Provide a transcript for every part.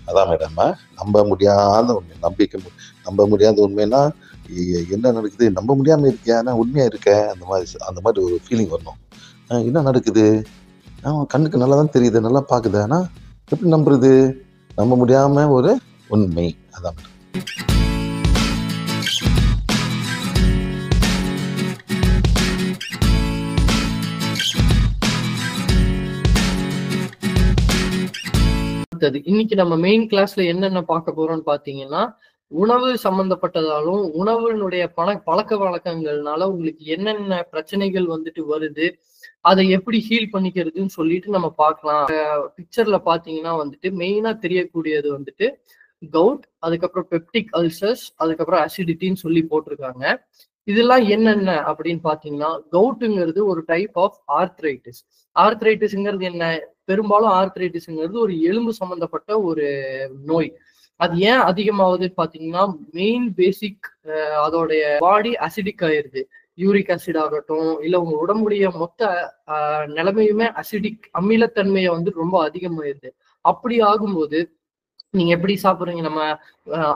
அதான் மேடம், நம்ப முடியாத உண்மை, நம்ப முடியாத உண்மைன்னா என்ன நடக்குது, நம்ப முடியாம இருக்கியா, நான் உண்மையா இருக்கேன், அந்த மாதிரி ஒரு ஃபீலிங் வரணும். என்ன நடக்குது, கண்ணுக்கு நல்லா தான் தெரியுது, நல்லா பாக்குது, ஆனா எப்படி நம்புறது, நம்ப முடியாம ஒரு உண்மை. அதான் மேடம். இன்னைக்கு நம்ம மெயின் கிளாஸ்ல என்னென்ன பார்க்க போறோம்னு பாத்தீங்கன்னா, உணவு சம்பந்தப்பட்டதாலும் உணவுனுடைய பழக்க வழக்கங்கள்னால உங்களுக்கு என்னென்ன பிரச்சனைகள் வந்துட்டு வருது, அதை எப்படி ஹீல் பண்ணிக்கிறதுன்னு சொல்லிட்டு நம்ம பார்க்கலாம். பிக்சர்ல பாத்தீங்கன்னா வந்துட்டு மெயினா தெரியக்கூடியது வந்துட்டு கவுட், அதுக்கப்புறம் பெப்டிக் அல்சர்ஸ், அதுக்கப்புறம் அசிடிட்டின்னு சொல்லி போட்டிருக்காங்க. இதெல்லாம் என்னென்ன அப்படின்னு பாத்தீங்கன்னா, கவுட்டுங்கிறது ஒரு டைப் ஆஃப் ஆர்த்ரைட்டிஸ். ஆர்த்ரைட்டிஸ்ங்கிறது என்ன, பெரும்பாலும் ஆர்த்ரைட்டிஸ்ங்கிறது ஒரு எலும்பு சம்பந்தப்பட்ட ஒரு நோய். அது ஏன் அதிகமாகுதுன்னு பாத்தீங்கன்னா, மெயின் பேசிக் அதோடைய பாடி அசிடிக் ஆயிருது. யூரிக் ஆசிட் ஆகட்டும், இல்ல உங்க உடம்புடைய மொத்த நிலைமையுமே அசிடிக், அமிலத்தன்மையை வந்து ரொம்ப அதிகமாயிருது. அப்படி ஆகும்போது நீங்க எப்படி சாப்பிடுறீங்க, நம்ம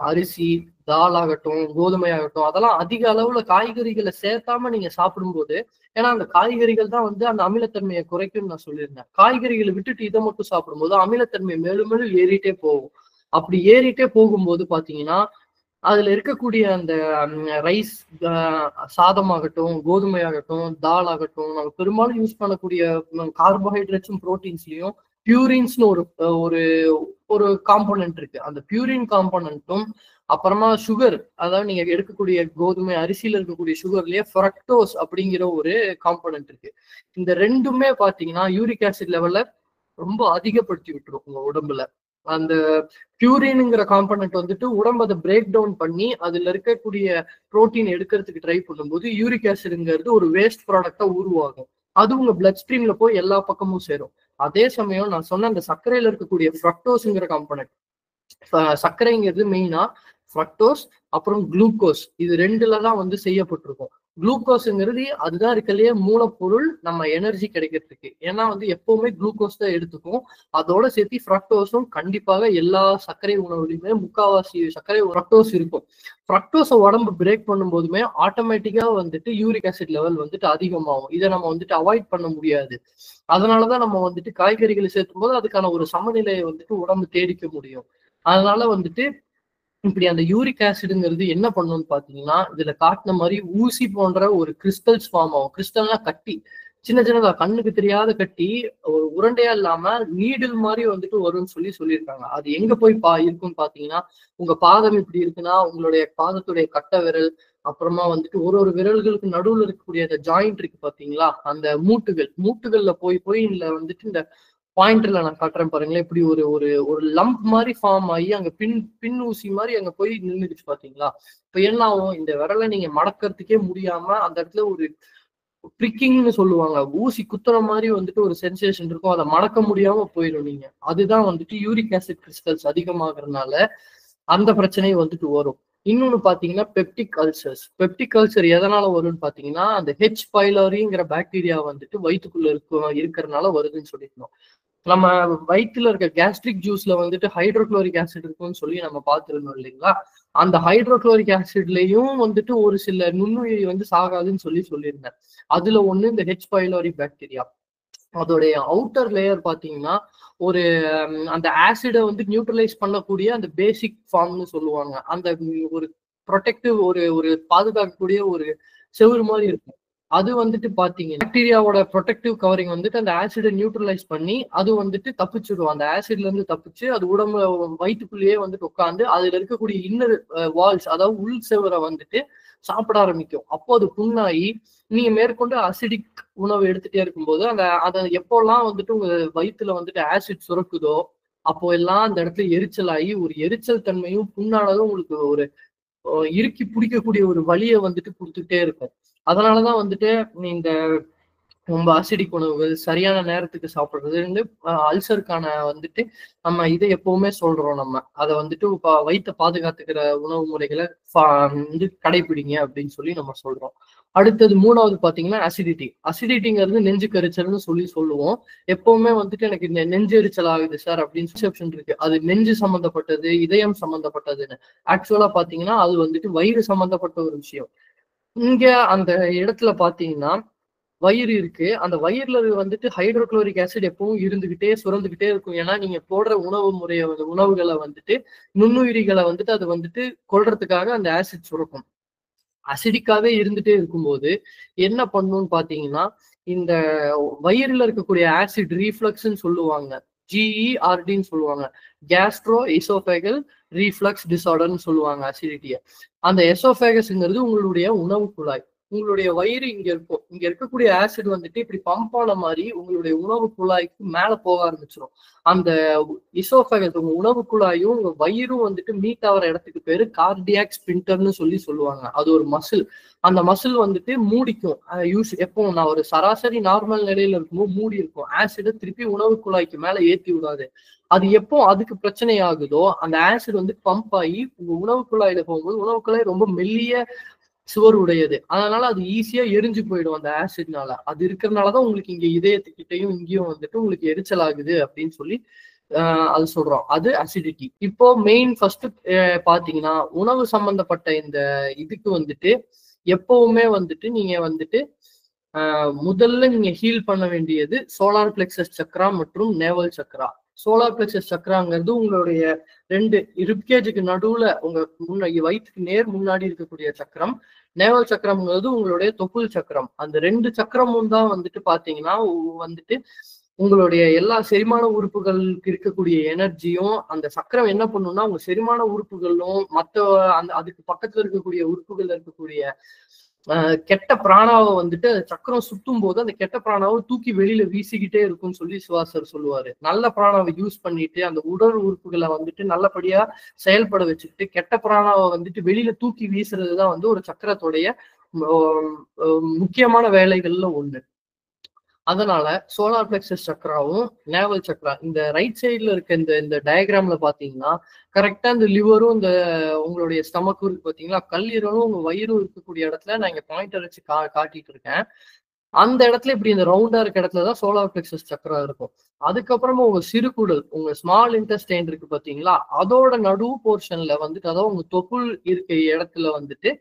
அரிசி, தால் ஆகட்டும், கோதுமை ஆகட்டும், அதெல்லாம் அதிக அளவுல காய்கறிகளை சேர்த்தாம நீங்க சாப்பிடும்போது, ஏன்னா அந்த காய்கறிகள் தான் வந்து அந்த அமிலத்தன்மையை குறைக்கும்னு நான் சொல்லியிருந்தேன். காய்கறிகளை விட்டுட்டு இதை மட்டும் சாப்பிடும்போது அமிலத்தன்மை மேலும் மேலும் ஏறிட்டே போகும். அப்படி ஏறிட்டே போகும்போது பாத்தீங்கன்னா, அதுல இருக்கக்கூடிய அந்த ரைஸ், சாதம் ஆகட்டும், கோதுமை ஆகட்டும், தால் ஆகட்டும், நம்ம பெரும்பாலும் யூஸ் பண்ணக்கூடிய கார்போஹைட்ரேட்ஸும் புரோட்டீன்ஸ்லயும் பியூரின்ஸ்னு ஒரு ஒரு ஒரு காம்போனன்ட் இருக்கு. அந்த பியூரின் காம்போனன்ட்டும் அப்புறமா சுகர், அதாவது நீங்க எடுக்கக்கூடிய கோதுமை அரிசியில இருக்கக்கூடிய சுகர்லயே ஃப்ரக்டோஸ் அப்படிங்கிற ஒரு காம்போனன்ட் இருக்கு. இந்த ரெண்டுமே பாத்தீங்கன்னா யூரிக் ஆசிட் லெவல்ல ரொம்ப அதிகப்படுத்தி விட்டுரும் உங்க உடம்புல. அந்த பியூரின்ங்கிற காம்பனன்ட் வந்துட்டு உடம்பு அதை பிரேக் டவுன் பண்ணி அதுல இருக்கக்கூடிய புரோட்டீன் எடுக்கிறதுக்கு ட்ரை பண்ணும்போது யூரிக் ஆசிட்ங்கிறது ஒரு வேஸ்ட் ப்ராடக்டா உருவாகும். அது உங்க பிளட் ஸ்ட்ரீம்ல போய் எல்லா பக்கமும் சேரும். அதே சமயம் நான் சொன்ன அந்த சர்க்கரையில இருக்கக்கூடிய ஃப்ரக்டோஸ்ங்கிற காம்பனன்ட், சர்க்கரைங்கிறது மெயினா ஃப்ரக்டோஸ் அப்புறம் குளுக்கோஸ், இது ரெண்டுல தான் வந்து செய்யப்பட்டிருக்கும். குளுக்கோஸ்ங்கிறது அதுதான் இருக்கலையே மூலப்பொருள் நம்ம எனர்ஜி கிடைக்கிறதுக்கு. ஏன்னா வந்து எப்பவுமே குளுக்கோஸ் தான் எடுத்துக்கும். அதோட சேர்த்து ஃப்ரக்டோஸும் கண்டிப்பாக எல்லா சர்க்கரை உணவுலையுமே முக்காவாசி சர்க்கரை ஃப்ரக்டோஸ் இருக்கும். ஃப்ரக்டோஸை உடம்பு பிரேக் பண்ணும் போதுமே ஆட்டோமேட்டிக்கா வந்துட்டு யூரிக் ஆசிட் லெவல் வந்துட்டு அதிகமாகும். இதை நம்ம வந்துட்டு அவாய்ட் பண்ண முடியாது. அதனாலதான் நம்ம வந்துட்டு காய்கறிகளை சேர்த்தும் போது அதுக்கான ஒரு சமநிலையை வந்துட்டு உடம்பு தேடிக்க முடியும். அதனால வந்துட்டு இப்படி அந்த யூரிக் ஆசிடுங்கிறது என்ன பண்ணும்னு பாத்தீங்கன்னா, இதுல காட்டின மாதிரி ஊசி போன்ற ஒரு கிறிஸ்டல்ஸ் ஃபார்ம் ஆகும். கிறிஸ்டல்னா கட்டி, சின்ன சின்னதா கண்ணுக்கு தெரியாத கட்டி, ஒரு உருண்டையா இல்லாம நீடில் மாதிரி வந்துட்டு வரும்னு சொல்லியிருக்காங்க. அது எங்க போய் இருக்குன்னு பாத்தீங்கன்னா, உங்க பாதம் இப்படி இருக்குன்னா உங்களுடைய பாதத்துடைய கட்டை விரல், அப்புறமா வந்துட்டு ஒரு ஒரு விரல்களுக்கு நடுவுல இருக்கக்கூடிய அந்த ஜாயிண்ட் இருக்கு பாத்தீங்களா, அந்த மூட்டுகள்ல போய் போய் இதுல வந்துட்டு இந்த பாயிண்டர்ல நான் காட்டுறேன் பாருங்களேன், இப்படி ஒரு ஒரு ஒரு லம்ப் மாதிரி ஃபார்ம் ஆகி அங்க பின் ஊசி மாதிரி அங்க போய் நின்றுச்சு பாத்தீங்களா. இப்ப என்ன ஆகும், இந்த விரலை நீங்க மடக்கிறதுக்கே முடியாம அந்த இடத்துல ஒரு பிரிக்கிங்னு சொல்லுவாங்க, ஊசி குத்துற மாதிரி வந்துட்டு ஒரு சென்சேஷன் இருக்கும். அதை மடக்க முடியாம போயிடும் நீங்க. அதுதான் வந்துட்டு யூரிக் ஆசிட் கிறிஸ்டல்ஸ் அதிகமாகறதுனால அந்த பிரச்சனை வந்துட்டு வரும். இன்னொன்னு பாத்தீங்கன்னா பெப்டிக் அல்சர்ஸ். பெப்டிக் அல்சர் எதனால வரும்னு பாத்தீங்கன்னா, அந்த ஹெச் பைலரிங்கிற பாக்டீரியா வந்துட்டு வயிற்றுக்குள்ள இருக்கிறதுனால வருதுன்னு சொல்லியிருந்தோம். நம்ம வயிற்றுல இருக்க கேஸ்ட்ரிக் ஜூஸ்ல வந்துட்டு ஹைட்ரோகுளோரிக் ஆசிட் இருக்குன்னு சொல்லி நம்ம பார்த்துருந்தோம் இல்லைங்களா. அந்த ஹைட்ரோகுளோரிக் ஆசிட்லயும் வந்துட்டு ஒரு சில நுண்ணுயிரி வந்து சாகாதுன்னு சொல்லியிருந்தேன். அதுல ஒண்ணு இந்த ஹெச் பைலோரி பாக்டீரியா. அதோடைய அவுட்டர் லேயர் பாத்தீங்கன்னா ஒரு அந்த ஆசிடை வந்து நியூட்ரலைஸ் பண்ணக்கூடிய அந்த பேசிக் ஃபார்ம்னு சொல்லுவாங்க. அந்த ஒரு ப்ரொடெக்டிவ், ஒரு ஒரு பாதுகாக்கக்கூடிய ஒரு செவுறு மாதிரி இருக்கும். அது வந்துட்டு பாத்தீங்கன்னா பாக்டீரியாவோட ப்ரொடெக்டிவ் கவரிங் வந்துட்டு அந்த ஆசிடை நியூட்ரலைஸ் பண்ணி அது வந்துட்டு தப்பிச்சிடும். அந்த ஆசிட்ல இருந்து தப்பிச்சு அது உடம்பு வயிற்றுக்குள்ளேயே வந்துட்டு உட்காந்து அதுல இருக்கக்கூடிய இன்னர் வால்ஸ், அதாவது உள் செவரை வந்துட்டு சாப்பிட ஆரம்பிக்கும். அப்போ அது புண்ணாகி நீங்க மேற்கொண்டு அசிடிக் உணவு எடுத்துட்டே இருக்கும்போது அதை எப்போல்லாம் வந்துட்டு உங்க வயிற்றுல வந்துட்டு ஆசிட் சுரக்குதோ அப்போ எல்லாம் அந்த இடத்துல எரிச்சல் ஆகி ஒரு எரிச்சல் தன்மையும் புண்ணானதும் உங்களுக்கு ஒரு இறுக்கி பிடிக்கக்கூடிய ஒரு வலியை வந்துட்டு கொடுத்துட்டே இருக்கும். அதனாலதான் வந்துட்டு இந்த ரொம்ப அசிடிக் உணவுகள் சரியான நேரத்துக்கு சாப்பிடுறது அல்சருக்கான வந்துட்டு நம்ம இதை எப்பவுமே சொல்றோம். நம்ம அதை வந்துட்டு வயிற்ற பாதுகாத்துக்கிற உணவு முறைகளை வந்து கடைபிடிங்க அப்படின்னு சொல்லி நம்ம சொல்றோம். அடுத்தது 3வது பாத்தீங்கன்னா அசிடிட்டி. அசிடிட்டிங்கிறது நெஞ்சு கரிச்சல்னு சொல்லுவோம். எப்பவுமே வந்துட்டு எனக்கு நெஞ்சு எரிச்சல் ஆகுது சார் அப்படின்னு பெர்செப்ஷன் இருக்கு. அது நெஞ்சு சம்பந்தப்பட்டது, இதயம் சம்பந்தப்பட்டதுன்னு. ஆக்சுவலா பாத்தீங்கன்னா அது வந்துட்டு வயிறு சம்பந்தப்பட்ட ஒரு விஷயம். இங்க அந்த இடத்துல பாத்தீங்கன்னா வயிறு இருக்கு. அந்த வயிறுல வந்துட்டு ஹைட்ரோகுளோரிக் ஆசிட் எப்பவும் இருந்துகிட்டே சுரந்துகிட்டே இருக்கும். ஏன்னா நீங்க போடுற உணவுகளை வந்துட்டு நுண்ணுயிரிகளை வந்துட்டு அது வந்துட்டு கொல்றதுக்காக அந்த ஆசிட் சுரக்கும். அசிடிக்காவே இருந்துட்டே இருக்கும்போது என்ன பண்ணும்னு பாத்தீங்கன்னா, இந்த வயிறுல இருக்கக்கூடிய ஆசிட் ரீஃப்ளக்ஸ்ன்னு சொல்லுவாங்க. GERDன்னு சொல்லுவாங்க. கேஸ்ட்ரோ எசோபேகல் ரீஃப்ளக்ஸ் டிஸார்டர்ன்னு சொல்லுவாங்க அசிடிட்டிய. அந்த எசோபேகஸ்ங்கிறது உங்களுடைய உணவு குழாய். உங்களுடைய வயிறு இங்க இருக்கும். இங்க இருக்கக்கூடிய ஆசிட் வந்துட்டு இப்படி பம்ப் ஆன மாதிரி உங்களுடைய உணவு குழாய்க்கு மேல போக ஆரம்பிச்சிடும். அந்த இசோபேகஸ் உங்க உணவு குழாயும் உங்க வயிறும் வந்துட்டு மீட் ஆகிற இடத்துக்கு பேரு கார்டியாக் ஸ்பின்டர்னு சொல்லுவாங்க. அது ஒரு மசில். அந்த மசில் வந்துட்டு மூடிக்கும். எப்போ நான் ஒரு சராசரி நார்மல் நிலையில இருக்கும்போது மூடி இருக்கும். ஆசிட திருப்பி உணவு குழாய்க்கு மேல ஏத்தி விடாது. அது எப்போ அதுக்கு பிரச்சனை ஆகுதோ அந்த ஆசிட் வந்து பம்ப் ஆகி உங்க உணவு குழாயில போகும்போது உணவு குழாய் ரொம்ப மெல்லிய சுவர் உடையது. அதனால அது ஈஸியா எரிஞ்சு போயிடும் அந்த ஆசிட்னால. அது இருக்கிறதுனாலதான் உங்களுக்கு இங்க இதயத்துக்கிட்டையும் இங்கேயும் வந்துட்டு உங்களுக்கு எரிச்சல் ஆகுது அப்படின்னு சொல்லி அது சொல்றோம். அது அசிடிட்டி. இப்போ மெயின் ஃபர்ஸ்ட் பாத்தீங்கன்னா உணவு சம்பந்தப்பட்ட இந்த இதுக்கு வந்துட்டு எப்பவுமே வந்துட்டு நீங்க வந்துட்டு முதல்ல நீங்க ஹீல் பண்ண வேண்டியது சோலார் பிளெக்சஸ் சக்ரா மற்றும் நேவல் சக்ரா. சோலார் பிளெக்சஸ் சக்ராங்கிறது உங்களுடைய 2 ரிப்கேஜுக்கு நடுவுல உங்க வயிற்றுக்கு நேர் முன்னாடி இருக்கக்கூடிய சக்கரம். நேவல் சக்கரம்ங்கிறது உங்களுடைய தொப்புள் சக்கரம். அந்த 2 சக்கரமும் தான் வந்துட்டு பாத்தீங்கன்னா வந்துட்டு உங்களுடைய எல்லா செரிமான உறுப்புகளுக்கு இருக்கக்கூடிய எனர்ஜியும் அந்த சக்கரம் என்ன பண்ணும்னா உங்க செரிமான உறுப்புகளும் மற்ற அதுக்கு பக்கத்துல இருக்கக்கூடிய உறுப்புகள்ல இருக்கக்கூடிய கெட்ட பிராணாவை வந்துட்டு சக்கரம் சுத்தும் போது அந்த கெட்ட பிராணாவை தூக்கி வெளியில வீசிக்கிட்டே இருக்கும்னு சொல்லி சுவாசர் சொல்லுவாரு. நல்ல பிராணாவை யூஸ் பண்ணிட்டு அந்த உடல் உறுப்புகளை வந்துட்டு நல்லபடியா செயல்பட வச்சுக்கிட்டு கெட்ட பிராணாவை வந்துட்டு வெளியில தூக்கி வீசுறதுதான் வந்து ஒரு சக்கரத்துடைய முக்கியமான வேலைகள்ல ஒண்ணு. அதனால சோலார் பிளெக்சஸ் சக்ராவும் நேவல் சக்ரா இந்த ரைட் சைட்ல இருக்க இந்த டயக்ராம்ல பாத்தீங்கன்னா கரெக்டா இந்த லிவரும் இந்த உங்களுடைய ஸ்டமக்கும் இருக்கு பாத்தீங்களா, கல்லீரலும் உங்க வயிறும் இருக்கக்கூடிய இடத்துல நான் இங்க பாயிண்டர் வச்சு காட்டிட்டு இருக்கேன். அந்த இடத்துல இப்படி இந்த ரவுண்டா இருக்க இடத்துலதான் சோலார் பிளெக்சஸ் சக்ரா இருக்கும். அதுக்கப்புறமா உங்க சிறுகுடல் உங்க ஸ்மால் இன்டெஸ்டைன் இருக்கு பாத்தீங்களா, அதோட நடு போர்ஷன்ல வந்துட்டு அதாவது உங்க தொப்புள் இருக்க இடத்துல வந்துட்டு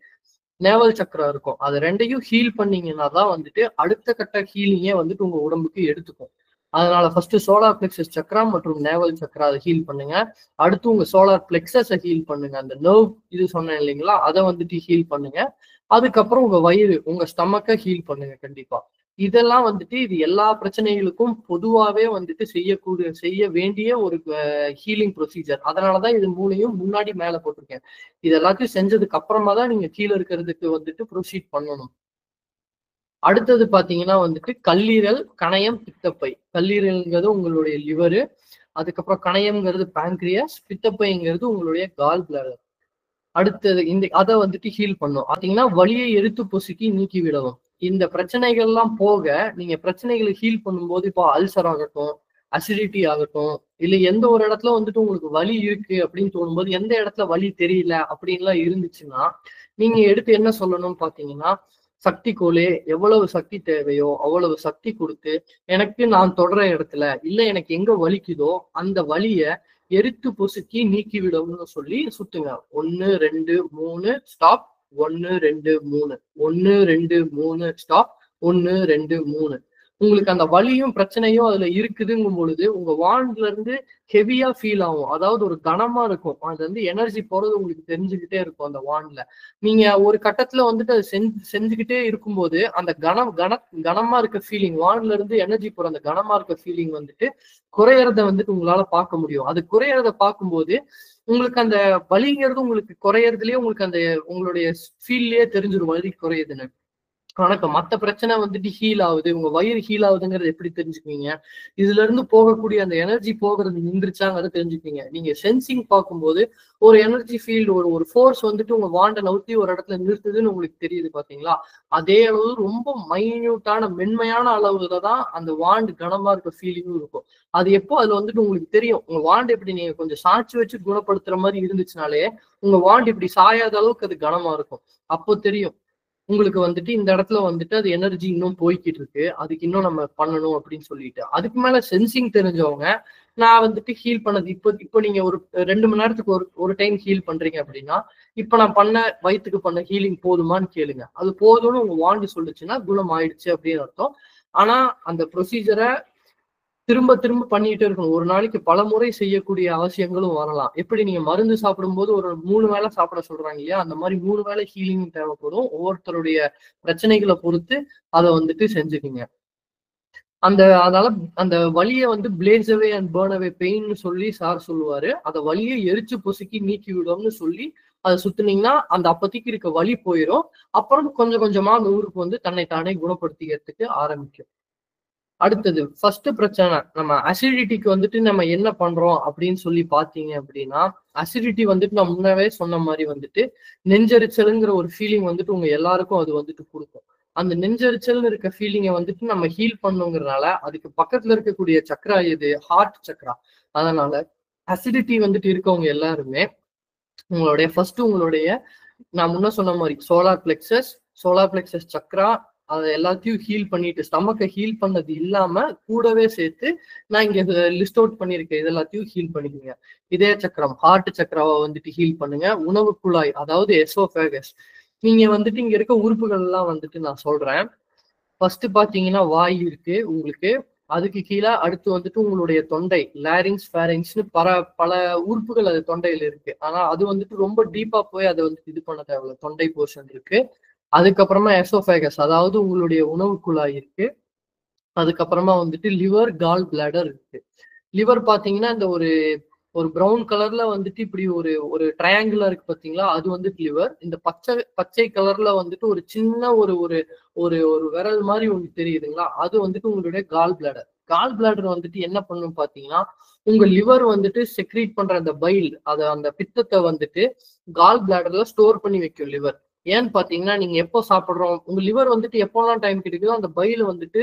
நேவல் சக்கரா இருக்கும். அது 2யும் ஹீல் பண்ணீங்கன்னா தான் வந்துட்டு அடுத்த கட்ட ஹீலிங்கே வந்துட்டு உங்க உடம்புக்கு எடுத்துக்கும். அதனால ஃபர்ஸ்ட் சோலார் பிளெக்சஸ் சக்ரா மற்றும் நேவல் சக்ரா அதை ஹீல் பண்ணுங்க. அடுத்து உங்க சோலார் பிளெக்சஸை ஹீல் பண்ணுங்க. அந்த நர்வ் இது சொன்னேன் இல்லைங்களா, அதை வந்துட்டு ஹீல் பண்ணுங்க. அதுக்கப்புறம் உங்க வயிறு உங்க ஸ்டமக்கை ஹீல் பண்ணுங்க கண்டிப்பா. இதெல்லாம் வந்துட்டு இது எல்லா பிரச்சனைகளுக்கும் பொதுவாவே வந்துட்டு செய்ய வேண்டிய ஒரு ஹீலிங் ப்ரொசீஜர். அதனாலதான் இது 3யும் முன்னாடி மேல போட்டிருக்கேன். இது எல்லாத்தையும் செஞ்சதுக்கு அப்புறமா தான் நீங்க கீழே இருக்கிறதுக்கு வந்துட்டு ப்ரொசீட் பண்ணணும். அடுத்தது பாத்தீங்கன்னா வந்துட்டு கல்லீரல், கணையம், பித்தப்பை. கல்லீரல்ங்கிறது உங்களுடைய லிவரு, அதுக்கப்புறம் கணையம்ங்கிறது பேங்க்ரியாஸ், பித்தப்பைங்கிறது உங்களுடைய கால் பிளாடர். அடுத்தது அதை வந்துட்டு ஹீல் பண்ணும். பாத்தீங்கன்னா வலியை எடுத்து பொசுக்கி நீக்கி விடவும். இந்த பிரச்சனைகள்லாம் போக நீங்க பிரச்சனைகளை ஹீல் பண்ணும்போது இப்போ அல்சர் ஆகட்டும், அசிடிட்டி ஆகட்டும், இல்ல எந்த ஒரு இடத்துல வந்துட்டு உங்களுக்கு வலி இருக்கு அப்படின்னு தோணும்போது எந்த இடத்துல வலி தெரியல அப்படின்லாம் இருந்துச்சுன்னா நீங்க எடுத்து என்ன சொல்லணும்னு பாத்தீங்கன்னா, சக்தி கோலே எவ்வளவு சக்தி தேவையோ அவ்வளவு சக்தி கொடுத்து எனக்கு நான் தொடர இடத்துல இல்ல எனக்கு எங்க வலிக்குதோ அந்த வலிய எரித்து பொசுக்கி நீக்கி விடும்னு சொல்லி சுத்துங்க. 1 2 3 ஸ்டாப், 1 2 3, 1 2 3 ஸ்டாப், 1 2 3. உங்களுக்கு அந்த வலியும் பிரச்சனையும் அதுல இருக்குதுங்கும் பொழுது உங்க வாண்ட்ல இருந்து ஹெவியா ஃபீல் ஆகும். அதாவது ஒரு கனமா இருக்கும். அது வந்து எனர்ஜி போறது உங்களுக்கு தெரிஞ்சுக்கிட்டே இருக்கும் அந்த வாண்ட்ல. நீங்க ஒரு கட்டத்துல வந்துட்டு அது செஞ்சுக்கிட்டே இருக்கும்போது அந்த கனமா இருக்க ஃபீலிங், வாண்ட்ல இருந்து எனர்ஜி போற அந்த கனமா இருக்க ஃபீலிங் வந்துட்டு குறையறத வந்துட்டு உங்களால பார்க்க முடியும். அது குறையறத பார்க்கும்போது உங்களுக்கு அந்த வலிங்கிறது உங்களுக்கு குறையறதுலயே உங்களுக்கு அந்த உங்களுடைய ஃபீல்லயே தெரிஞ்சிடும் வலி குறையுதுன்னு. ஆனா மத்த பிரச்சனை வந்துட்டு ஹீல் ஆகுது, உங்க வயிறு ஹீல் ஆகுதுங்கிறது எப்படி தெரிஞ்சுக்குவீங்க? இதுல இருந்து போகக்கூடிய அந்த எனர்ஜி போகிறது நின்றுச்சாங்கிறத தெரிஞ்சுப்பீங்க. நீங்க சென்சிங் பார்க்கும்போது ஒரு எனர்ஜி ஃபீல்டு ஒரு ஃபோர்ஸ் வந்துட்டு உங்க வாண்டை நவுத்தி ஒரு இடத்துல நிறுத்துதுன்னு உங்களுக்கு தெரியுது பாத்தீங்களா? அதே அளவு ரொம்ப மைன்யூட்டான மென்மையான அளவுல தான் அந்த வாண்டு கனமா இருக்க ஃபீலிங்கும் இருக்கும். அது எப்போ அதுல வந்துட்டு உங்களுக்கு தெரியும். உங்க வாண்டு இப்படி நீங்க கொஞ்சம் சாட்சி வச்சு குணப்படுத்துற மாதிரி இருந்துச்சுனாலே உங்க வாண்டு இப்படி சாயாத அளவுக்கு அது கனமா இருக்கும். அப்போ தெரியும். உங்களுக்கு வந்துட்டு இந்த இடத்துல வந்துட்டு அது எனர்ஜி இன்னும் போய்கிட்டு இருக்கு, அதுக்கு இன்னும் நம்ம பண்ணணும் அப்படின்னு சொல்லிட்டு. அதுக்கு மேல சென்சிங் தெரிஞ்சவங்க நான் வந்துட்டு ஹீல் பண்ணது இப்போ நீங்க ஒரு 2 மணி நேரத்துக்கு ஒரு டைம் ஹீல் பண்றீங்க அப்படின்னா, இப்ப நான் வயித்துக்கு பண்ண ஹீலிங் போதுமான்னு கேளுங்க. அது போதும்னு உங்க வாண்டு சொல்லுச்சுன்னா குணம் ஆயிடுச்சு அப்படின்னு அர்த்தம். ஆனா அந்த ப்ரொசீஜரை திரும்ப திரும்ப பண்ணிட்டே இருக்கணும். ஒரு நாளைக்கு பல முறை செய்யக்கூடிய அவசியங்களும் வரலாம். எப்படி நீங்க மருந்து சாப்பிடும்போது ஒரு 3 வேளை சாப்பிட சொல்றாங்க இல்லையா? அந்த மாதிரி 3 வேளை ஹீலிங் தேவைப்படும். ஒவ்வொருத்தருடைய பிரச்சனைகளை பொறுத்து அதை வந்துட்டு செஞ்சுக்குங்க. அதனால அந்த வலிய வந்து பிளேஸ் அவே அண்ட் பர்ன் அவே பெயின்னு சொல்லி சார் சொல்லுவாரு. அந்த வலிய எரிச்சு பொசுக்கி நீக்கி விடும்னு சொல்லி அத சுத்துனீங்கன்னா, அந்த அப்போதைக்கு இருக்க வலி போயிரும். அப்புறம் கொஞ்சம் கொஞ்சமா அந்த ஊருக்கு வந்து தன்னை தானே குணப்படுத்திக்கிறதுக்கு ஆரம்பிக்கும். அடுத்தது ஃபர்ஸ்ட் பிரச்சனை நம்ம அசிடிட்டிக்கு வந்துட்டு நம்ம என்ன பண்றோம் அப்படின்னு சொல்லி பாத்தீங்க அப்படின்னா, அசிடிட்டி வந்துட்டு நான் முன்னவே சொன்ன மாதிரி வந்துட்டு நெஞ்செரிச்சலுங்கிற ஒரு ஃபீலிங் வந்துட்டு உங்க எல்லாருக்கும் அது வந்துட்டு கொடுக்கும். அந்த நெஞ்செரிச்சல்னு இருக்க ஃபீலிங்கை வந்துட்டு நம்ம ஹீல் பண்ணுங்கிறதுனால அதுக்கு பக்கத்துல இருக்கக்கூடிய சக்ரா எது? ஹார்ட் சக்ரா. அதனால அசிடிட்டி வந்துட்டு இருக்கவங்க எல்லாருமே உங்களுடைய நான் முன்ன சொன்ன மாதிரி சோலார் பிளெக்சஸ் சக்ரா அதை எல்லாத்தையும் ஹீல் பண்ணிட்டு ஸ்டமக்கை ஹீல் பண்ணது இல்லாம கூடவே சேர்த்து நான் இங்க லிஸ்ட் அவுட் பண்ணிருக்கேன். இது எல்லாத்தையும் ஹீல் பண்ணிக்கோங்க. இதய சக்கரம் ஹார்ட் சக்கராவை வந்துட்டு ஹீல் பண்ணுங்க. உணவு குழாய் அதாவது எசோஃபேகஸ். நீங்க வந்துட்டு இங்க இருக்க உறுப்புகள் எல்லாம் வந்துட்டு நான் சொல்றேன். ஃபர்ஸ்ட் பாத்தீங்கன்னா வாய் இருக்கு உங்களுக்கு. அதுக்கு கீழே அடுத்து வந்துட்டு உங்களுடைய தொண்டை லாரிங்ஸ் ஃபேரிங்ஸ்னு பல உறுப்புகள் அது தொண்டையில இருக்கு. ஆனா அது வந்துட்டு ரொம்ப டீப்பா போய் அதை வந்துட்டு இது பண்ண தேவையில்ல. தொண்டை போர்ஷன் இருக்கு. அதுக்கப்புறமா எசோஃபேகஸ் அதாவது உங்களுடைய உணவு குழாய் இருக்கு. அதுக்கப்புறமா வந்துட்டு லிவர் கால் பிளாடர் இருக்கு. லிவர் பாத்தீங்கன்னா இந்த ஒரு ப்ரௌன் கலர்ல வந்துட்டு இப்படி ஒரு ஒரு ட்ரையாங்குலா இருக்கு பாத்தீங்களா, அது வந்துட்டு லிவர். இந்த பச்சை கலர்ல வந்துட்டு ஒரு சின்ன ஒரு ஒரு ஒரு ஒரு விரல் மாதிரி ஒண்ணு தெரியுதுங்களா, அது வந்துட்டு உங்களுடைய கால் பிளாடர். கால் பிளாடர் வந்துட்டு என்ன பண்ணும் பாத்தீங்கன்னா, உங்க லிவர் வந்துட்டு செக்ரீட் பண்ற அந்த பைல் அந்த பித்தத்தை வந்துட்டு கால் பிளாடர்ல ஸ்டோர் பண்ணி வைக்கும் லிவர். ஏன்னு பாத்தீங்கன்னா, நீங்க எப்போ சாப்பிடுறோம் உங்க லிவர் வந்துட்டு எப்போல்லாம் டைம் கிடைக்குதோ அந்த பைல வந்துட்டு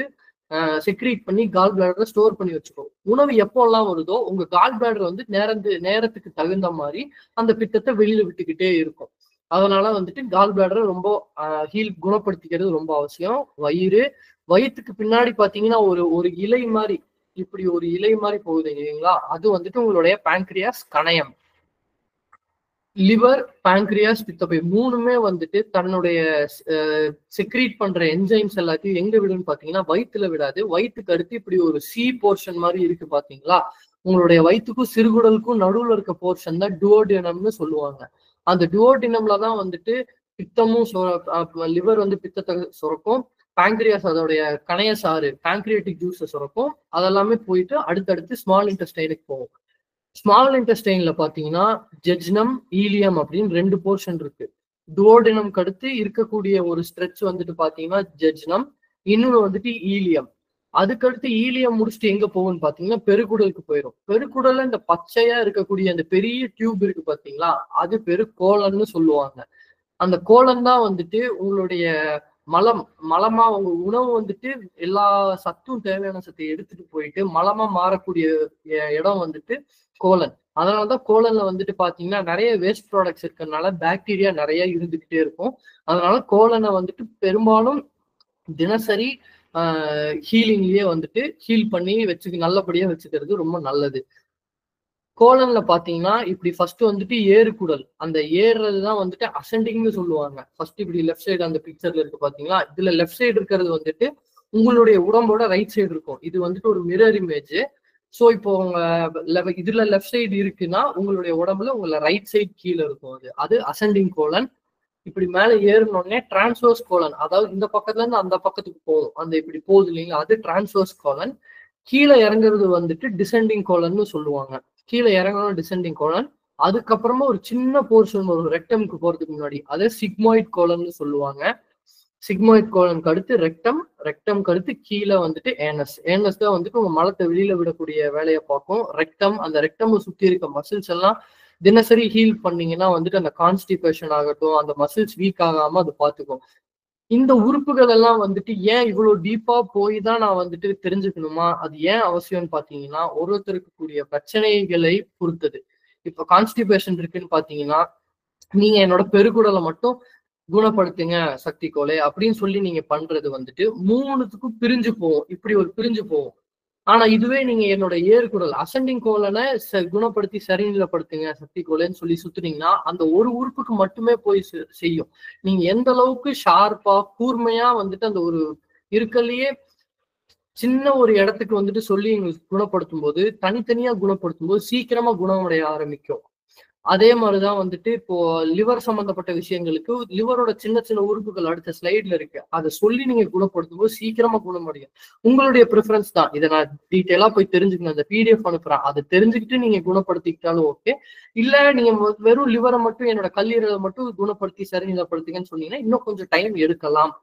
செக்ரீட் பண்ணி கால் பிளாடரை ஸ்டோர் பண்ணி வச்சுக்கோ. உணவு எப்போல்லாம் வருதோ உங்க கால் பிளாடர் வந்து நேரத்துக்கு தகுந்த மாதிரி அந்த பித்தத்தை வெளியில விட்டுக்கிட்டே இருக்கும். அதனால வந்துட்டு கால் பிளாடரை ரொம்ப குணப்படுத்திக்கிறது ரொம்ப அவசியம். வயிற்றுக்கு பின்னாடி பாத்தீங்கன்னா ஒரு ஒரு இலை மாதிரி இப்படி ஒரு இலை மாதிரி போகுது இல்லைங்களா, அது வந்துட்டு உங்களுடைய பான்கிரியாஸ் கணையம். லிவர் பான்கிரியாஸ் பித்தப்பை மூணுமே வந்துட்டு தன்னுடைய செக்ரீட் பண்ற என்சைம்ஸ் எல்லாத்தையும் எங்க விடுன்னு பாத்தீங்கன்னா வயிற்றுல விடாது. வயிற்றுக்கு அடுத்து இப்படி ஒரு சி போர்ஷன் மாதிரி இருக்கு பாத்தீங்களா, உங்களுடைய வயிற்றுக்கும் சிறுகுடலுக்கும் நடுவுல இருக்க போர்ஷன் தான் டுவோடினம்னு சொல்லுவாங்க. அந்த டுவோடினம்ல தான் வந்துட்டு பித்தமும் லிவர் வந்து பித்தத்தை சுரக்கும். பான்கிரியாஸ் அதோடைய கணையசாறு பான்கிரியாட்டிக் ஜூஸை சுரக்கும். அதெல்லாமே போயிட்டு அடுத்தடுத்து ஸ்மால் இன்டெஸ்டைனுக்கு போகும். ஸ்மால் இன்டெஸ்டைன்ல பாத்தீங்கன்னா ஜெஜ்னம் ஈலியம் அப்படின்னு 2 போர்ஷன் இருக்கு. டுவோடினம்க்கு அடுத்து இருக்கக்கூடிய ஒரு ஸ்ட்ரெச் வந்துட்டு பாத்தீங்கன்னா ஜெஜ்னம், இன்னொன்னு வந்துட்டு ஈலியம். அதுக்கடுத்து ஈலியம் முடிச்சுட்டு எங்க போகும்னு பாத்தீங்கன்னா பெருக்குடலுக்கு போயிடும். பெருக்குடல்ல இந்த பச்சையா இருக்கக்கூடிய அந்த பெரிய டியூப் இருக்கு பாத்தீங்களா, அது பெருக்கோலன்னு சொல்லுவாங்க. அந்த கோலம் தான் வந்துட்டு உங்களுடைய மலமா உங்க உணவு வந்துட்டு எல்லா சத்தும் தேவையான சத்தை எடுத்துட்டு போயிட்டு மலமா மாறக்கூடிய இடம் வந்துட்டு கோலன். அதனாலதான் கோலன்ல வந்துட்டு பாத்தீங்கன்னா நிறைய வேஸ்ட் ப்ராடக்ட்ஸ் இருக்கிறதுனால பாக்டீரியா நிறைய இருந்துகிட்டே இருக்கும். அதனால கோலனை வந்துட்டு பெரும்பாலும் தினசரி ஹீலிங்லயே வந்துட்டு ஹீல் பண்ணி நல்லபடியா வச்சுக்கிறது ரொம்ப நல்லது. கோலன்ல பாத்தீங்கன்னா இப்படி ஃபர்ஸ்ட் வந்துட்டு ஏறுகுடல், அந்த ஏறுறதுதான் வந்துட்டு அசெண்டிங்னு சொல்லுவாங்க. ஃபர்ஸ்ட் இப்படி லெஃப்ட் சைடு அந்த பிக்சர்ல இருக்கு பாத்தீங்களா, இதுல லெஃப்ட் சைடு இருக்கிறது வந்துட்டு உங்களுடைய உடம்போட ரைட் சைடு இருக்கும். இது வந்துட்டு ஒரு மிரர் இமேஜ். சோ இப்போ உங்க இதுல லெஃப்ட் சைடு இருக்குன்னா உங்களுடைய உடம்புல உங்களை ரைட் சைடு கீழே இருக்கும். அது அசெண்டிங் கோலன். இப்படி மேல ஏறினோடனே டிரான்ஸ்வர்ஸ் கோலன், அதாவது இந்த பக்கத்துல இருந்து அந்த பக்கத்துக்கு போகும், அந்த இப்படி போகுது இல்லைங்களா, அது டிரான்ஸ்வர்ஸ் கோலன். கீழே இறங்குறது வந்துட்டு டிசெண்டிங் கோலன்னு சொல்லுவாங்க. கீழே இறங்கணும் டிசெண்டிங் கோலன். அதுக்கப்புறமா ஒரு சின்ன போர்ஷன் ஒரு ரெக்டம்க்கு போறதுக்கு முன்னாடி அதே சிக்மாய்ட் கோலன்னு சொல்லுவாங்க. சிக்மாய்ட் கோலனுக்கு அடுத்து ரெக்டம்க்கு அடுத்து கீழே வந்துட்டு ஏனஸ் தான் வந்துட்டு உங்க மலத்தை வெளியில விடக்கூடிய வேலையை பார்க்கும். அந்த ரெக்டம் சுத்தி இருக்க மசில்ஸ் எல்லாம் தினசரி ஹீல் பண்ணீங்கன்னா வந்துட்டு அந்த கான்ஸ்டிபேஷன் ஆகட்டும், அந்த மசில்ஸ் வீக் ஆகாம அது பார்த்துக்கும். இந்த உறுப்புகள் எல்லாம் வந்துட்டு ஏன் இவ்வளவு டீப்பா போய் தான் நான் வந்துட்டு தெரிஞ்சுக்கணுமா, அது ஏன் அவசியம்னு பாத்தீங்கன்னா ஒருத்தருக்கு கூடிய பிரச்சனைகளை பொறுத்தது. இப்ப கான்ஸ்டிபேஷன் இருக்குன்னு பாத்தீங்கன்னா நீங்க என்னோட பெருக்குடலை மட்டும் குணப்படுத்துங்க சக்தி கோலை அப்படின்னு சொல்லி நீங்க பண்றது வந்துட்டு 3த்துக்கும் பிரிஞ்சு போகும். இப்படி ஒரு பிரிஞ்சு போகும். ஆனா இதுவே நீங்க என்னோட ஏறுகுரல் அசெண்டிங் கோலனை குணப்படுத்தி சரிநிலைப்படுத்துங்க சக்தி கோலைன்னு சொல்லி சுத்துனீங்கன்னா அந்த ஒரு உறுப்புக்கு மட்டுமே போய் செய்யும். நீங்க எந்த அளவுக்கு ஷார்ப்பா கூர்மையா வந்துட்டு அந்த ஒரு இருக்கலையே சின்ன ஒரு இடத்துக்கு வந்துட்டு சொல்லி எங்களுக்கு குணப்படுத்தும் போது தனித்தனியா குணப்படுத்தும் போது சீக்கிரமா குணமடைய ஆரம்பிக்கும். அதே மாதிரிதான் வந்துட்டு இப்போ லிவர் சம்பந்தப்பட்ட விஷயங்களுக்கு லிவரோட சின்ன சின்ன உறுப்புகள் அடுத்த ஸ்லைட்ல இருக்கு. அதை சொல்லி நீங்க குணப்படுத்தும் போது சீக்கிரமா குணமடையும். உங்களுடைய ப்ரிஃபரன்ஸ் தான். இதை நான் டீட்டெயிலா போய் தெரிஞ்சுக்கணும். அந்த பிடிஎஃப் அனுப்புறேன். அதை தெரிஞ்சுக்கிட்டு நீங்க குணப்படுத்திக்கிட்டாலும் ஓகே. இல்ல நீங்க வெறும் லிவரை மட்டும் என்னோட கல்லீரலை மட்டும் குணப்படுத்தி சரிநிலைப்படுத்துங்கன்னு சொன்னீங்கன்னா இன்னும் கொஞ்சம் டைம் எடுக்கலாம்.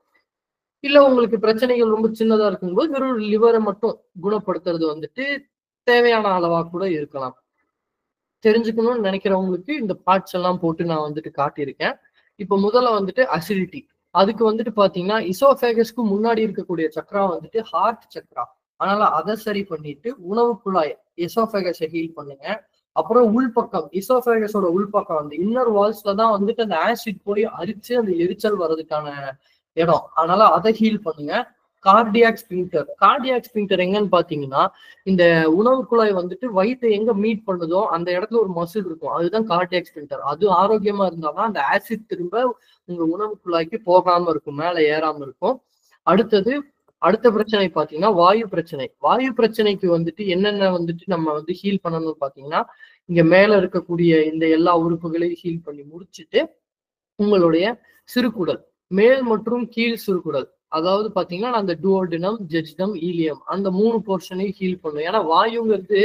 இல்ல உங்களுக்கு பிரச்சனைகள் ரொம்ப சின்னதா இருக்கும்போது வெறும் லிவரை மட்டும் குணப்படுத்துறது வந்துட்டு தேவையான அளவா கூட இருக்கலாம். தெரிஞ்சுக்கணும்னு நினைக்கிறவங்களுக்கு இந்த பார்ட்ஸ் எல்லாம் போட்டு நான் வந்துட்டு காட்டியிருக்கேன். இப்ப முதல்ல வந்துட்டு அசிடிட்டி. அதுக்கு வந்துட்டு பாத்தீங்கன்னா இசோஃபேகஸ்க்கு முன்னாடி இருக்கக்கூடிய சக்ரா வந்துட்டு ஹார்ட் சக்ரா. அதனால அதை சரி பண்ணிட்டு உணவு குழாய் எசோஃபேகஸை ஹீல் பண்ணுங்க. அப்புறம் உள்பக்கம் இசோஃபேகஸோட உள்பக்கம் வந்து இன்னர் வால்ஸ்ல தான் வந்துட்டு அந்த ஆசிட் போய் அரிச்சு அந்த எரிச்சல் வர்றதுக்கான இடம். அதனால அதை ஹீல் பண்ணுங்க. கார்டியாக் ஸ்பிங்டர் எங்கன்னு பாத்தீங்கன்னா இந்த உணவு குழாய் வந்துட்டு வயிற்றை எங்க மீட் பண்ணுதோ அந்த இடத்துல ஒரு மசில் இருக்கும். அதுதான் கார்டியாக் ஸ்பிங்டர். அது ஆரோக்கியமா இருந்தாதான் அந்த ஆசிட் திரும்ப உங்க உணவு குழாய்க்கு போகாம இருக்கும், மேல ஏறாம இருக்கும். அடுத்த பிரச்சனை பாத்தீங்கன்னா வாயு பிரச்சனைக்கு வந்துட்டு என்னென்ன வந்துட்டு நம்ம வந்து ஹீல் பண்ணணும்னு பாத்தீங்கன்னா இங்க மேல இருக்கக்கூடிய இந்த எல்லா உறுப்புகளையும் ஹீல் பண்ணி முடிச்சுட்டு உங்களுடைய சிறுகுடல் மேல் மற்றும் கீழ் சிறுகுடல், அதாவது பாத்தீங்கன்னா அந்த டுவோடினம், ஜெஜ்டம், ஈலியம் அந்த 3 போர்ஷனையும் ஹீல் பண்ணும். ஏன்னா வாயுங்கிறது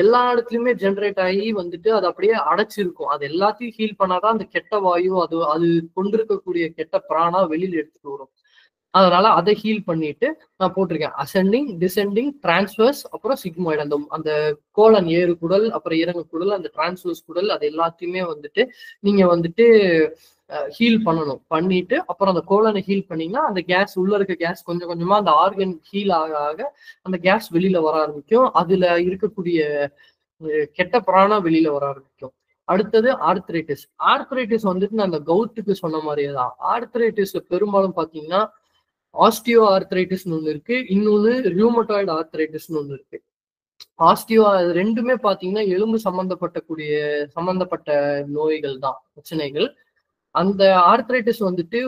எல்லா இடத்துலயுமே ஜென்ரேட் ஆகி வந்துட்டு அது அப்படியே அடைச்சிருக்கும். அது எல்லாத்தையும் ஹீல் பண்ணாதான் அந்த கெட்ட வாயு அது கொண்டிருக்கக்கூடிய கெட்ட பிராணா வெளியில எடுத்துட்டு வரும். அதனால அதை ஹீல் பண்ணிட்டு நான் போட்டிருக்கேன் அசெண்டிங், டிசெண்டிங், டிரான்ஸ்வர்ஸ், அப்புறம் சிக்மாய்டு. அந்த கோலன் ஏறு குடல், அப்புறம் இறங்கு குடல், அந்த டிரான்ஸ்வர்ஸ் குடல், அது எல்லாத்தையுமே வந்துட்டு நீங்க வந்துட்டு ஹீல் பண்ணணும். பண்ணிட்டு அப்புறம் அந்த கோலனை ஹீல் பண்ணீங்கன்னா அந்த கேஸ் உள்ள இருக்க கேஸ் கொஞ்சம் கொஞ்சமா அந்த ஆர்கன் ஹீல் ஆக ஆக அந்த கேஸ் வெளியில வர ஆரம்பிக்கும். அதுல இருக்கக்கூடிய கெட்ட பிராணா வெளியில வர ஆரம்பிக்கும். அடுத்தது ஆர்த்ரைட்டிஸ் வந்துட்டு நான் அந்த கவுத்துக்கு சொன்ன மாதிரியே தான். ஆர்த்ரைட்டிஸ் பெரும்பாலும் பாத்தீங்கன்னா ஆஸ்டியோ ஆர்த்ரைட்டிஸ்னு ஒண்ணு இருக்கு, இன்னொன்னு ரியூமட்டாய்டு ஆர்த்ரைட்டிஸ்னு ஒண்ணு இருக்கு. ஆஸ்டியோ ரெண்டுமே பாத்தீங்கன்னா எலும்பு சம்பந்தப்பட்ட நோய்கள் தான், பிரச்சனைகள். அந்த ஆர்த்ரைட்டிஸ் வந்துட்டு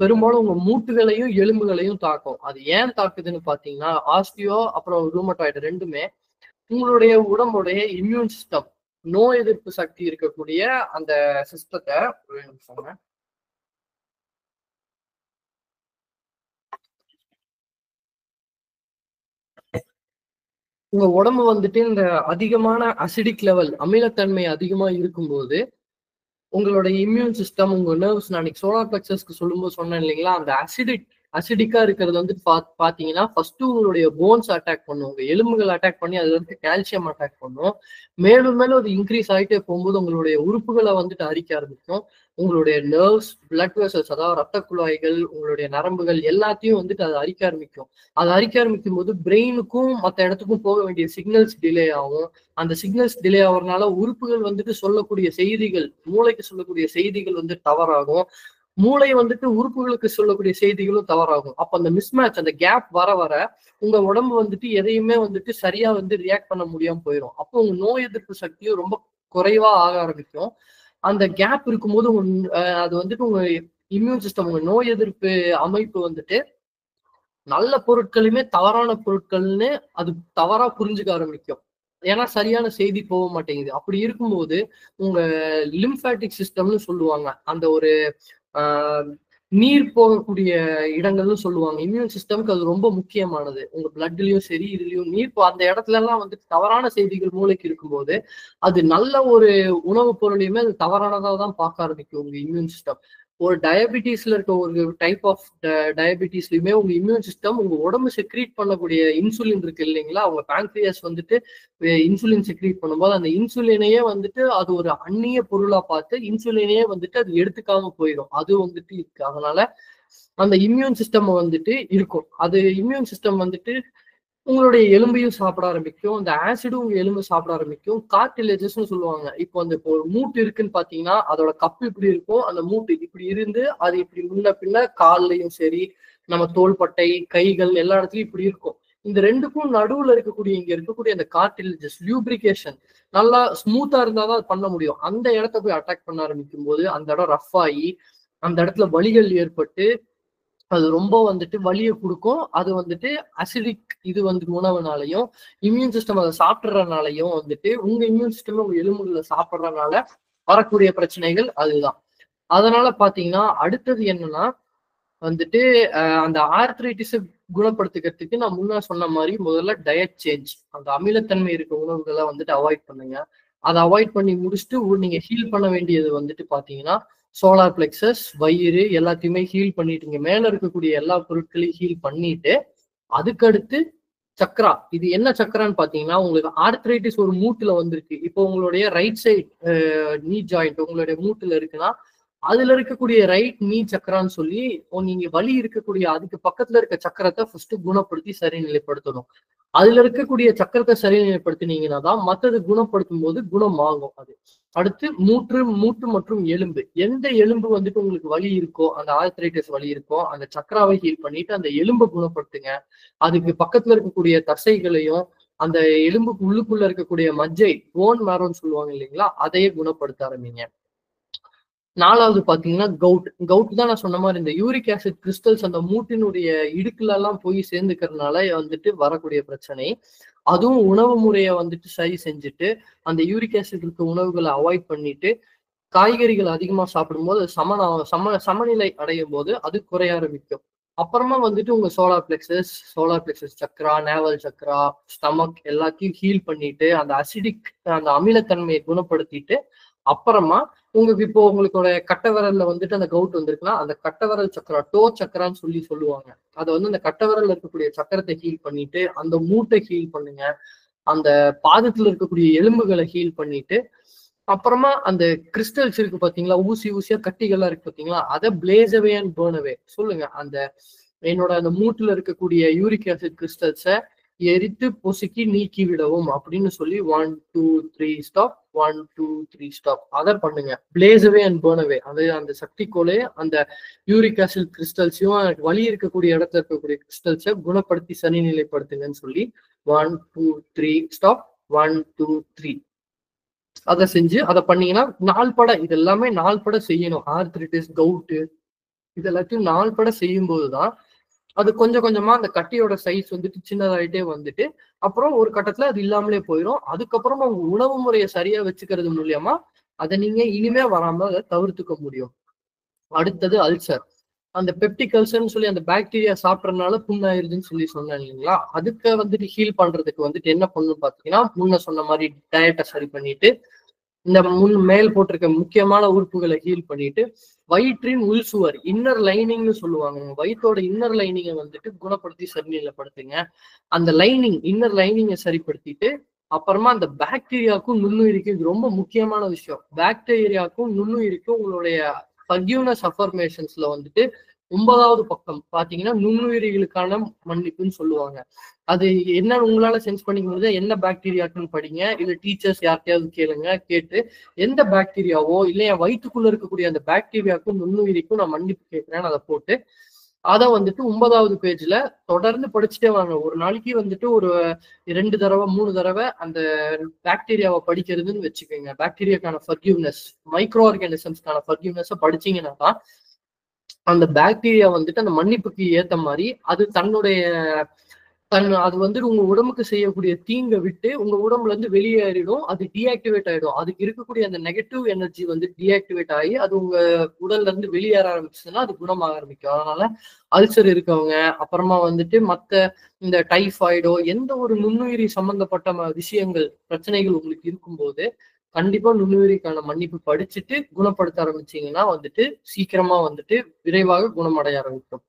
பெரும்பாலும் உங்க மூட்டுகளையும் எலும்புகளையும் தாக்கும். அது ஏன் தாக்குதுன்னு பாத்தீங்கன்னா ஆஸ்டியோ அப்புறம் ரூமட்டாய்டு ரெண்டுமே உங்களுடைய உடம்புடைய இம்யூன் சிஸ்டம், நோய் எதிர்ப்பு சக்தி இருக்கக்கூடிய அந்த சிஸ்டத்தை உங்க உடம்பு வந்துட்டு இந்த அதிகமான அசிடிக் லெவல், அமிலத்தன்மை அதிகமா இருக்கும்போது உங்களோட இம்யூன் சிஸ்டம், உங்க நர்வ்ஸ், நான் சோலார் பிளெக்ஸஸ்க்கு சொல்லும்போது சொன்னேன் இல்லைங்களா, அந்த அசிடிக்கா இருக்கிறது வந்து பாத்தீங்கன்னா ஃபர்ஸ்ட் உங்களுடைய போன்ஸ் அட்டாக் பண்ணும், உங்க எலும்புகள் அட்டாக் பண்ணி அதுல இருந்து கால்சியம் அட்டாக் பண்ணும். மேலும் மேலும் அது இன்க்ரீஸ் ஆகிட்டே போகும்போது உங்களுடைய உறுப்புகளை வந்துட்டு அரிக்க ஆரம்பிக்கும். உங்களுடைய நர்வ்ஸ், பிளட் வெசல்ஸ், அதாவது ரத்த குழாய்கள், உங்களுடைய நரம்புகள் எல்லாத்தையும் வந்துட்டு அது அரிக்க ஆரம்பிக்கும். அது அரிக்க ஆரம்பிக்கும் போது பிரெயினுக்கும் மற்ற இடத்துக்கும் போக வேண்டிய சிக்னல்ஸ் டிலே ஆகும். அந்த சிக்னல்ஸ் டிலே ஆகுறதுனால உறுப்புகள் வந்துட்டு சொல்லக்கூடிய செய்திகள், மூளைக்கு சொல்லக்கூடிய செய்திகள் வந்து தவறாகும். மூளை வந்துட்டு உறுப்புகளுக்கு சொல்லக்கூடிய செய்திகளும் தவறாகும். அப்ப அந்த மிஸ்மேட்ச், அந்த கேப் வர வர உங்க உடம்பு வந்துட்டு எதையுமே வந்துட்டு சரியா வந்து ரியாக்ட் பண்ண முடியாம போயிடும். அப்போ உங்க நோய் எதிர்ப்பு சக்தியும் ரொம்ப குறைவா ஆக ஆரம்பிக்கும். அந்த கேப் இருக்கும்போது அது வந்துட்டு உங்க இம்யூன் சிஸ்டம், உங்க நோய் எதிர்ப்பு அமைப்பு வந்துட்டு நல்ல பொருட்களுமே தவறான பொருட்கள்னு அது தவறா புரிஞ்சுக்க ஆரம்பிக்கும். ஏன்னா சரியான செய்தி போக மாட்டேங்குது. அப்படி இருக்கும்போது உங்க லிம்பாட்டிக் சிஸ்டம்னு சொல்லுவாங்க, அந்த ஒரு நீர் போகக்கூடிய இடங்கள்னு சொல்லுவாங்க. இம்யூன் சிஸ்டம்க்கு அது ரொம்ப முக்கியமானது. உங்க பிளட்லயும் சரி இதுலயும் நீர் அந்த இடத்துல எல்லாம் வந்து தவறான செய்திகள் மூளைக்கு இருக்கும்போது அது நல்ல ஒரு உணவுப் பொருளையுமே அது தவறானதா தான் பார்க்க ஆரம்பிக்கும் உங்க இம்யூன் சிஸ்டம். ஒரு டயபிட்டிஸ்ல இருக்க ஒரு டைப் ஆஃப் டயபிட்டிஸ்லயுமே உங்க இம்யூன் சிஸ்டம் உங்க உடம்பு செக்ரீட் பண்ணக்கூடிய இன்சுலின் இருக்கு இல்லைங்களா, உங்க பேங்க்ரியாஸ் வந்துட்டு இன்சுலின் செக்ரீட் பண்ணும்போது அந்த இன்சுலினையே வந்துட்டு அது ஒரு அந்நிய பொருளா பார்த்து இன்சுலினையே வந்துட்டு அது எடுத்துக்காம போயிடும். அது வந்துட்டு இருக்கு. அதனால அந்த இம்யூன் சிஸ்டம் வந்துட்டு இருக்கும். அது இம்யூன் சிஸ்டம் வந்துட்டு உங்களுடைய எலும்பையும் சாப்பிட ஆரம்பிக்கும். இந்த ஆசிடும் உங்க எலும்பு சாப்பிட ஆரம்பிக்கும். கார்டிலேஜஸ்ன்னு சொல்லுவாங்க. இப்போ இப்போ ஒரு மூட்டு இருக்குன்னு பாத்தீங்கன்னா, அதோட கப்பு இப்படி இருக்கும். அந்த மூட்டு இப்படி இருந்து அது இப்படி முன்ன பின்ன கால்லயும் சரி, நம்ம தோள்பட்டை, கைகள் எல்லா இடத்துலயும் இப்படி இருக்கும். இந்த 2க்கும் நடுவுல இருக்கக்கூடிய இங்க இருக்கக்கூடிய அந்த கார்டிலேஜஸ் லியூப்ரிகேஷன் நல்லா ஸ்மூத்தா இருந்தாதான் அது பண்ண முடியும். அந்த இடத்த போய் அட்டாக் பண்ண ஆரம்பிக்கும் போது அந்த இடம் ரஃப் ஆகி அந்த இடத்துல வலிகள் ஏற்பட்டு அது ரொம்ப வலிய குடுக்கும். அது அசிடிக் இது உணவுனாலயும், இம்யூன் சிஸ்டம் அத சாப்பிடுறனாலயும் உங்க இம்யூன் சிஸ்டம் உங்க எலும்புகள சாப்பிடுறனால வரக்கூடிய பிரச்சனைகள் அதுதான். அதனால பாத்தீங்கன்னா, அடுத்தது என்னன்னா வந்துட்டு அந்த ஆர்த்ரைட்டிஸ குணப்படுத்திக்கிறதுக்கு நான் முன்ன சொன்ன மாரி முதல்ல டயட் சேஞ்ச். அந்த அமிலத்தன்மை இருக்க உணவுகள அவாய்ட் பண்ணுங்க. அத அவாய்ட் பண்ணி முடிச்சுட்டு நீங்க ஹீல் பண்ண வேண்டியது பாத்தீங்கன்னா, சோலார் பிளெக்ஸஸ், வயிறு எல்லாத்தையுமே ஹீல் பண்ணிட்டீங்க. மேல இருக்கக்கூடிய எல்லா பொருட்களையும் ஹீல் பண்ணிட்டு, அதுக்கடுத்து சக்ரா. இது என்ன சக்ரான்னு பாத்தீங்கன்னா, உங்களுக்கு ஆர்த்ரைட்டிஸ் ஒரு மூட்டுல வந்திருக்கு. இப்போ உங்களுடைய ரைட் சைட் நீ ஜாயிண்ட் உங்களுடைய மூட்டுல இருக்குன்னா, அதுல இருக்கக்கூடிய ரைட் நீ சக்கரான்னு சொல்லி நீங்க வலி இருக்கக்கூடிய அதுக்கு பக்கத்துல இருக்க சக்கரத்தை ஃபர்ஸ்ட் குணப்படுத்தி சரிநிலைப்படுத்தணும். அதுல இருக்கக்கூடிய சக்கரத்தை சரிநிலைப்படுத்தினீங்கன்னா தான் மத்தது குணப்படுத்தும் போது குணமாகும் அது. அடுத்து மூட்டு மற்றும் எலும்பு. எந்த எலும்பு உங்களுக்கு வலி இருக்கோ, அந்த ஆர்த்ரைட்டிஸ் வலி இருக்கோ, அந்த சக்கராவை ஹீல் பண்ணிட்டு அந்த எலும்பை குணப்படுத்துங்க. அதுக்கு பக்கத்துல இருக்கக்கூடிய தசைகளையும் அந்த எலும்புக்கு உள்ளுக்குள்ள இருக்கக்கூடிய மஜ்ஜை போன் மேரோன்னு சொல்லுவாங்க இல்லைங்களா, அதையே குணப்படுத்த ஆரம்பிங்க. 4வது பாத்தீங்கன்னா கவுட் தான் நான் சொன்ன மாதிரி இந்த யூரிக் ஆசிட் கிறிஸ்டல்ஸ் அந்த மூட்டினுடைய இடுக்குல எல்லாம் போய் சேர்ந்துக்கிறதுனால வரக்கூடிய பிரச்சனை. அதுவும் உணவு முறையை சரி செஞ்சுட்டு அந்த யூரிக் ஆசிட் இருக்க உணவுகளை அவாய்ட் பண்ணிட்டு காய்கறிகள் அதிகமா சாப்பிடும்போது சமநிலை அடையும் போது அது குறைய ஆரம்பிக்கும். அப்புறமா உங்க solar plexus Chakra, naval Chakra, stomach எல்லாத்தையும் ஹீல் பண்ணிட்டு அந்த அந்த அமிலத்தன்மையை குணப்படுத்திட்டு அப்புறமா உங்களுக்கு கட்டை விரல்ல அந்த கவுட் வந்திருக்குன்னா அந்த கட்டை விரல் சக்கரா டோ சக்கரான்னு சொல்லுவாங்க. அதை அந்த கட்டை விரல்ல இருக்கக்கூடிய சக்கரத்தை ஹீல் பண்ணிட்டு அந்த மூட்டை ஹீல் பண்ணுங்க. அந்த பாதத்துல இருக்கக்கூடிய எலும்புகளை ஹீல் பண்ணிட்டு அப்புறமா அந்த கிறிஸ்டல்ஸ் இருக்கு பாத்தீங்களா, ஊசியா கட்டிகள்லாம் இருக்கு பாத்தீங்களா, அதை பிளேஸ் அவே அண்ட் பர்ன் அவே சொல்லுங்க. என்னோட அந்த மூட்டுல இருக்கக்கூடிய யூரிக் ஆசிட் கிறிஸ்டல்ஸை எரித்து பொசுக்கி நீக்கி விடவும் அப்படின்னு சொல்லி 1 2 3 ஸ்டாப் 1 2 3 ஸ்டாப் அதை பண்ணுங்க. பிளேஸ் அவே அண்ட் பர்ன் அவே அது அந்த சக்திக்கோலே அந்த யூரிக் ஆசிட் கிறிஸ்டல்ஸையும் வலி இருக்கக்கூடிய இடத்துல இருக்கக்கூடிய கிறிஸ்டல்ஸை குணப்படுத்தி சனிநிலைப்படுத்துங்கன்னு சொல்லி 1 2 3 ஸ்டாப் 1 2 3 அதை செஞ்சு அதை பண்ணீங்கன்னா நாள்பட இது எல்லாமே நாள்பட செய்யணும். ஆர்த்ரைட்டிஸ், கவுட்டு இது எல்லாத்தையும் நாள்பட செய்யும் போதுதான் அது கொஞ்சம் கொஞ்சமா அந்த கட்டியோட சைஸ் சின்னதாயிட்டே அப்புறம் ஒரு கட்டத்துல அது இல்லாமலே போயிடும். அதுக்கப்புறமா உங்க உணவு முறையை சரியா வச்சுக்கிறது மூலியமா அதை நீங்க இனிமே வராம அதை தவிர்த்துக்க முடியும். அடுத்தது அல்சர். அந்த பெப்டிக் அல்சர்ன்னு சொல்லி அந்த பாக்டீரியா சாப்பிட்றதுனால புண்ணாயிருதுன்னு சொன்னேன் இல்லைங்களா, அதுக்கு ஹீல் பண்றதுக்கு என்ன பண்ணணும்னு பாத்தீங்கன்னா, முன்ன சொன்ன மாதிரி டயட்டை சரி பண்ணிட்டு இந்த மேல் போட்டிருக்க முக்கியமான உறுப்புகளை ஹீல் பண்ணிட்டு வயிற்றின் உள் சுவர் இன்னர் லைனிங்னு சொல்லுவாங்க. வயிற்றோட இன்னர் லைனிங்கை குணப்படுத்தி சரிநிலைப்படுத்துங்க. அந்த இன்னர் லைனிங்கை சரிப்படுத்திட்டு அப்புறமா அந்த பாக்டீரியாவுக்கும் நுண்ணுயிரிக்கும் இது ரொம்ப முக்கியமான விஷயம். பாக்டீரியாவுக்கும் நுண்ணுயிரிக்கும் உங்களுடைய ஃபர்கிவ்னஸ் அஃபர்மேஷன்ஸ்ல 9வது பக்கம் பாத்தீங்கன்னா நுண்ணுயிரிகளுக்கான மன்னிப்புன்னு சொல்லுவாங்க. அது என்ன உங்களால சென்ஸ் பண்ணிக்க முடியாது, என்ன பாக்டீரியாக்குன்னு படிங்க, இல்ல டீச்சர்ஸ் யார்கிட்டயாவது கேளுங்க. கேட்டு எந்த பாக்டீரியாவோ இல்ல என் வயிற்றுக்குள்ள இருக்கக்கூடிய அந்த பாக்டீரியாவுக்கும் நுண்ணுயிரிக்கும் நான் மன்னிப்பு கேட்கிறேன்னு அதை போட்டு அதை 9வது பேஜ்ல தொடர்ந்து படிச்சுட்டே வாங்க. ஒரு நாளைக்கு ஒரு 2 தடவை 3 தடவை அந்த பாக்டீரியாவை படிக்கிறதுன்னு வச்சுக்கோங்க. பாக்டீரியாக்கான ஃபர்கிவ்னஸ், மைக்ரோ ஆர்கானிசம்ஸ்க்கான ஃபர்கிவ்னஸை படிச்சீங்கன்னா தான் அந்த பாக்டீரியா அந்த மன்னிப்புக்கு ஏத்த மாதிரி அது அது உங்க உடம்புக்கு செய்யக்கூடிய தீங்கை விட்டு உங்க உடம்புல இருந்து வெளியேறிடும். அது டீஆக்டிவேட் ஆயிடும். அதுக்கு இருக்கக்கூடிய அந்த நெகட்டிவ் எனர்ஜி டீஆக்டிவேட் ஆகி அது உங்க உடல்ல இருந்து வெளியேற ஆரம்பிச்சுன்னா அது குணமாக ஆரம்பிக்கும். அதனால அல்சர் இருக்கவங்க அப்புறமா மத்த இந்த டைஃபாய்டோ எந்த ஒரு நுண்ணுயிரி சம்பந்தப்பட்ட விஷயங்கள் பிரச்சனைகள் உங்களுக்கு இருக்கும்போது கண்டிப்பா நுண்ணுயிரிக்கான மன்னிப்பு படிச்சுட்டு குணப்படுத்த ஆரம்பிச்சீங்கன்னா சீக்கிரமா விரைவாக குணமடைய ஆரம்பிக்கும்.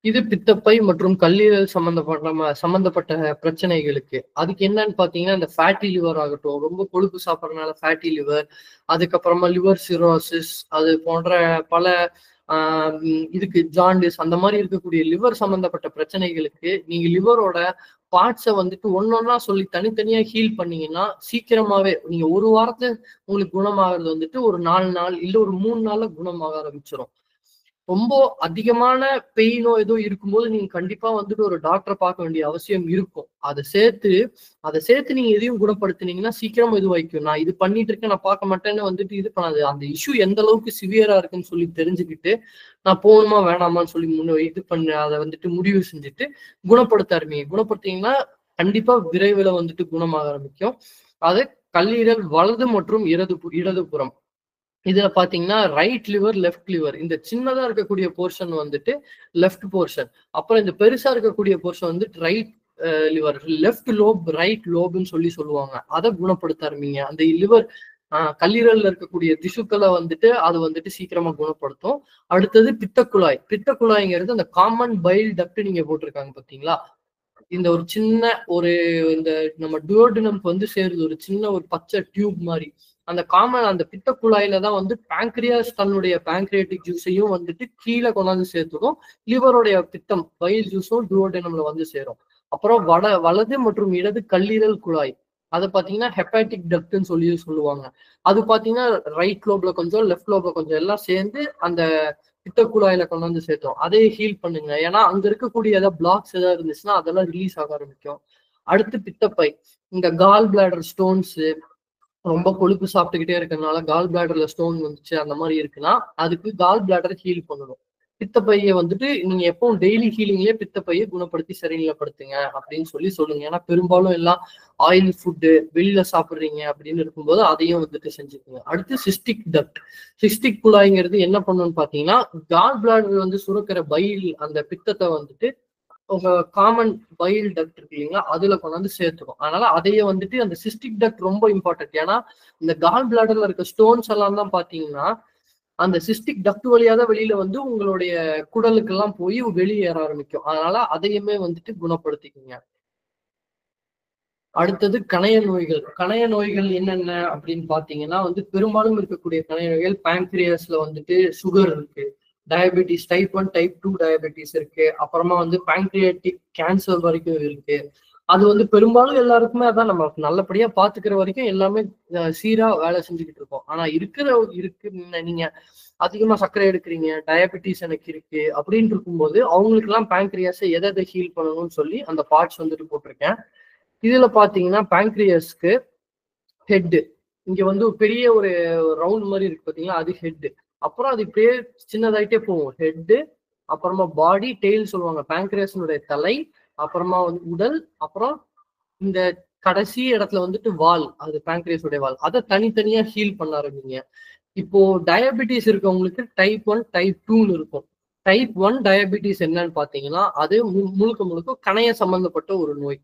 இது பித்தப்பை மற்றும் கல்லீரல் சம்பந்தப்பட்ட பிரச்சனைகளுக்கு. அதுக்கு என்னன்னு பாத்தீங்கன்னா இந்த ஃபேட்டி லிவர் ஆகட்டும், ரொம்ப கொழுப்பு சாப்பிட்றதுனால ஃபேட்டி லிவர், அதுக்கப்புறமா லிவர் சிரோசிஸ், அது போன்ற பல இதுக்கு ஜாண்டிஸ் அந்த மாதிரி இருக்கக்கூடிய லிவர் சம்பந்தப்பட்ட பிரச்சனைகளுக்கு நீங்க லிவரோட பார்ட்ஸை வந்துட்டு ஒன்னொன்னா சொல்லி தனித்தனியா ஹீல் பண்ணீங்கன்னா சீக்கிரமாவே நீங்க ஒரு வாரத்துல உங்களுக்கு குணமாகிறது வந்துட்டு ஒரு 4 நாள் இல்ல ஒரு 3 நாள்ல குணமாக ஆரம்பிச்சிடும். ரொம்ப அதிகமான பெயினோ ஏதோ இருக்கும்போது நீங்க கண்டிப்பா வந்துட்டு ஒரு டாக்டரை பார்க்க வேண்டிய அவசியம் இருக்கும். அதை சேர்த்து நீங்க எதையும் குணப்படுத்தினீங்கன்னா சீக்கிரம் இது வைக்கும். நான் இது பண்ணிட்டு இருக்கேன், நான் பார்க்க மாட்டேன்னு வந்துட்டு இது பண்ணாது. அந்த இஷ்யூ எந்த அளவுக்கு சிவியரா இருக்குன்னு சொல்லி தெரிஞ்சுக்கிட்டு நான் போகணுமா வேணாமான்னு சொல்லி இது பண்ண அதை வந்துட்டு முடிவு செஞ்சுட்டு குணப்படுத்த ஆரம்பிங்க. குணப்படுத்தீங்கன்னா கண்டிப்பா விரைவில் வந்துட்டு குணமாக ஆரம்பிக்கும். அது கல்லீரல் வலது மற்றும் இடதுபுறம் இதுல பாத்தீங்கன்னா ரைட் லிவர் லெஃப்ட் லிவர் இந்த சின்னதா இருக்கக்கூடிய போர்ஷன் வந்துட்டு லெஃப்ட் போர்ஷன், அப்புறம் இந்த பெருசா இருக்கக்கூடிய போர்ஷன் வந்துட்டு right liver left lobe right லோப்னு சொல்லி சொல்லுவாங்க. அதை குணப்படுத்த ஆரம்பிங்க. அந்த லிவர் கல்லீரல்ல இருக்கக்கூடிய திசுக்களை வந்துட்டு அது வந்துட்டு சீக்கிரமா குணப்படுத்தும். அடுத்தது பித்தக்குழாய்ங்கிறது அந்த காமன் பைல் டக்ட் நீங்க போட்டிருக்காங்க பாத்தீங்களா, இந்த ஒரு சின்ன ஒரு இந்த நம்ம டுயோடினம்க்கு வந்து சேருது ஒரு சின்ன ஒரு பச்சை டியூப் மாதிரி. அந்த பித்த குழாயில தான் வந்து பேங்க்ரியாஸ் தன்னுடைய பேங்க்ரியாட்டிக் ஜூஸையும் வந்துட்டு கீழே கொண்டாந்து சேர்த்துடும். லிவருடைய பித்தம் பைல் ஜூஸும் டுயோடினம்ல வந்து சேரும். அப்புறம் வலது மற்றும் இடது கல்லீரல் குழாய் அதை பாத்தீங்கன்னா ஹெப்பாட்டிக் டக்ட்னு சொல்லி சொல்லுவாங்க. அது பாத்தீங்கன்னா ரைட் லோப்ல கொஞ்சம் லெஃப்ட் லோப்ல கொஞ்சம் எல்லாம் சேர்ந்து அந்த பித்த குழாயில கொண்டாந்து சேர்த்தோம். அதே ஹீல் பண்ணுங்க. ஏன்னா அங்க இருக்கக்கூடிய ஏதாவது பிளாக்ஸ் ஏதாவது இருந்துச்சுன்னா அதெல்லாம் ரிலீஸ் ஆக ஆரம்பிக்கும். அடுத்து பித்தப்பை, இந்த கால் பிளாடர் ஸ்டோன்ஸ் ரொம்ப கொழுப்பு சாப்பிட்டுக்கிட்டே இருக்கிறதுனால கால் பிளாடர்ல ஸ்டோன் வந்துச்சு அந்த மாதிரி இருக்குன்னா அதுக்கு கால் பிளாடர் ஹீல் பண்ணணும். பித்தப்பையை வந்துட்டு நீங்க எப்பவும் டெய்லி ஹீலிங்லயே பித்தப்பையை குணப்படுத்தி சரிநிலைப்படுத்துங்க அப்படின்னு சொல்லி சொல்லுங்க. ஏன்னா பெரும்பாலும் எல்லாம் ஆயில் ஃபுட்டு வெளியில சாப்பிட்றீங்க அப்படின்னு இருக்கும்போது அதையும் வந்துட்டு செஞ்சுக்கோங்க. அடுத்து சிஸ்டிக் குழாய்ங்கிறது என்ன பண்ணணும்னு பாத்தீங்கன்னா கால் பிளாடர் வந்து சுரக்கிற பைல் அந்த பித்தத்தை வந்துட்டு உங்க காமன் பைல் டக்ட் இருக்கு இல்லைங்களா அதுல கொண்டாந்து சேர்த்துக்கும். அதனால அதையே வந்துட்டு அந்த சிஸ்டிக் டக்ட் ரொம்ப இம்பார்ட்டன்ட். ஏன்னா இந்த கால் பிளாடர்ல இருக்க ஸ்டோன்ஸ் எல்லாம் தான் பாத்தீங்கன்னா அந்த சிஸ்டிக் டக்ட் வழியா தான் வெளியில வந்து உங்களுடைய குடலுக்கு எல்லாம் போய் வெளியேற ஆரம்பிக்கும். அதனால அதையுமே வந்துட்டு குணப்படுத்திக்குங்க. அடுத்தது கணைய நோய்கள் என்னென்ன அப்படின்னு பாத்தீங்கன்னா வந்து பெரும்பாலும் இருக்கக்கூடிய கணைய நோய்கள் பேங்க்ரியாஸ்ல வந்துட்டு சுகர் இருக்கு, டயபெட்டிஸ் டைப் 1 டைப் 2 டயபெட்டிஸ் இருக்கு, அப்புறமா வந்து பேங்க்ரியாட்டிக் கேன்சர் வரைக்கும் இருக்கு. அது வந்து பெரும்பாலும் எல்லாருக்குமே அதான் நம்ம நல்லபடியா பாத்துக்கிற வரைக்கும் எல்லாமே சீரா வேலை செஞ்சுக்கிட்டு இருக்கோம். ஆனா இருக்கு நீங்க அதிகமா சர்க்கரை எடுக்கிறீங்க, டயபெட்டிஸ் எனக்கு இருக்கு அப்படின்னு இருக்கும்போது அவங்களுக்கு எல்லாம் பேங்க்ரியாஸை எதை ஹீல் பண்ணணும்னு சொல்லி அந்த பார்ட்ஸ் வந்துட்டு போட்டிருக்கேன். இதுல பாத்தீங்கன்னா பேங்க்ரியாஸ்க்கு ஹெட் இங்க வந்து பெரிய ஒரு ரவுண்ட் மாதிரி இருக்கு பாத்தீங்களா, அது ஹெட். அப்புறம் அது இப்படியே சின்னதாயிட்டே போகும். ஹெட், அப்புறமா பாடி, டெய்ல் சொல்லுவாங்க. பேங்க்ரியாஸினுடைய தலை, அப்புறமா வந்து உடல், அப்புறம் இந்த கடைசி இடத்துல வந்துட்டு வால், அது பேங்க்ரியாஸுடைய வால். அதை தனித்தனியா ஹீல் பண்ண ஆரம்பிங்க. இப்போ டயபெட்டிஸ் இருக்கவங்களுக்கு டைப் 1 டைப் 2ன்னு இருக்கும். டைப் 1 டயபெட்டிஸ் என்னன்னு பாத்தீங்கன்னா அது முழுக்க கணைய சம்பந்தப்பட்ட ஒரு நோய்.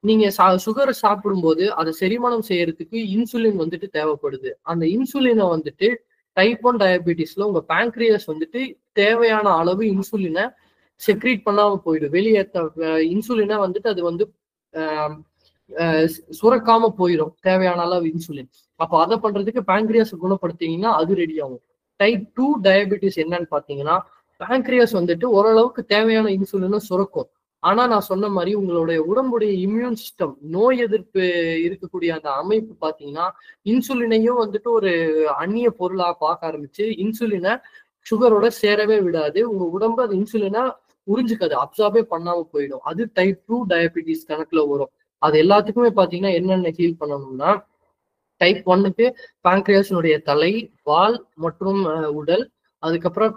நீங்க சுகரை சாப்பிடும்போது அதை செரிமானம் செய்யறதுக்கு இன்சுலின் வந்துட்டு தேவைப்படுது. அந்த இன்சுலினை வந்துட்டு டைப் 1 டயபெட்டிஸ்ல உங்க பேங்க்ரியாஸ் வந்துட்டு தேவையான அளவு இன்சுலினை செக்ரீட் பண்ணாம போயிடும். வெளியேற்ற இன்சுலினை வந்துட்டு அது வந்து சுரக்காம போயிடும் தேவையான அளவு இன்சுலின். அப்போ அதை பண்றதுக்கு பேங்க்ரியாஸ் குணப்படுத்தீங்கன்னா அது ரெடி ஆகும். டைப் 2 டயபெட்டிஸ் என்னன்னு பாத்தீங்கன்னா பேங்க்ரியாஸ் வந்துட்டு ஓரளவுக்கு தேவையான இன்சுலினை சுரக்கும். ஆனா நான் சொன்ன மாதிரி உங்களுடைய உடம்புடைய இம்யூன் சிஸ்டம் நோய் எதிர்ப்பு இருக்கக்கூடிய அந்த அமைப்பு பாத்தீங்கன்னா இன்சுலினையும் வந்துட்டு ஒரு அந்நிய பொருளா பார்க்க ஆரம்பிச்சு இன்சுலினை சுகரோட சேரவே விடாது. உங்க உடம்பு அது இன்சுலினை உறிஞ்சுக்காது, அப்சார்பே பண்ணாம போயிடும். அது டைப் 2 டயபெட்டிஸ் கணக்குல வரும். அது எல்லாத்துக்குமே பாத்தீங்கன்னா என்னென்ன ஹீல் பண்ணணும்னா டைப் 1க்கு பேங்க்ரியாஸினுடைய தலை, வால் மற்றும் உடல், அதுக்கப்புறம்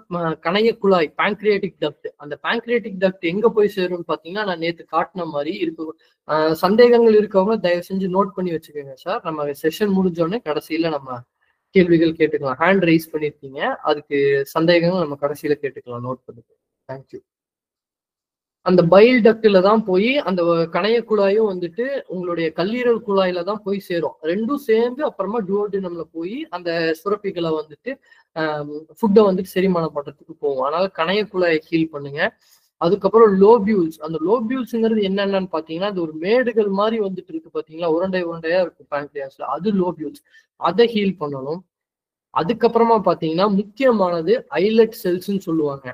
கணைய குழாய் பேங்க்ரியாட்டிக் டக்ட். அந்த பேங்க்ரியாட்டிக் டக்ட் எங்க போய் சேரும்னு பாத்தீங்கன்னா நான் நேற்று காட்டின மாதிரி இருக்கும். சந்தேகங்கள் இருக்கவங்க தயவு செஞ்சு நோட் பண்ணி வச்சுக்கோங்க சார். நம்ம செஷன் முடிஞ்சோடனே கடைசியில நம்ம கேள்விகள் கேட்டுக்கலாம். ஹேண்ட் ரைஸ் பண்ணிருக்கீங்க, அதுக்கு சந்தேகங்கள் நம்ம கடைசியில கேட்டுக்கலாம். நோட் பண்ணிக்கலாம். தேங்க்யூ. அந்த பைல் டக்ட்ல தான் போய் அந்த கணைய குழாயும் வந்துட்டு உங்களுடைய கல்லீரல் குழாயில தான் போய் சேரும். ரெண்டும் சேர்ந்து அப்புறமா டுயோடினம்ல போய் அந்த சுரப்பிகளை வந்துட்டு ஃபுட்டை வந்துட்டு செரிமானம் பண்றதுக்கு போகும். அதனால கணைய குழாயை ஹீல் பண்ணுங்க. அதுக்கப்புறம் லோபியூல்ஸ், அந்த லோபியூல்ஸ்ங்கிறது என்னென்னு பாத்தீங்கன்னா அது ஒரு மேடுகள் மாதிரி வந்துட்டு இருக்கு பாத்தீங்களா, உருண்டையா இருக்கும் பேங்க்ரியாஸ்ல, அது லோபியூல்ஸ். அதை ஹீல் பண்ணணும். அதுக்கப்புறமா பாத்தீங்கன்னா முக்கியமானது ஐலட் செல்ஸ்ன்னு சொல்லுவாங்க.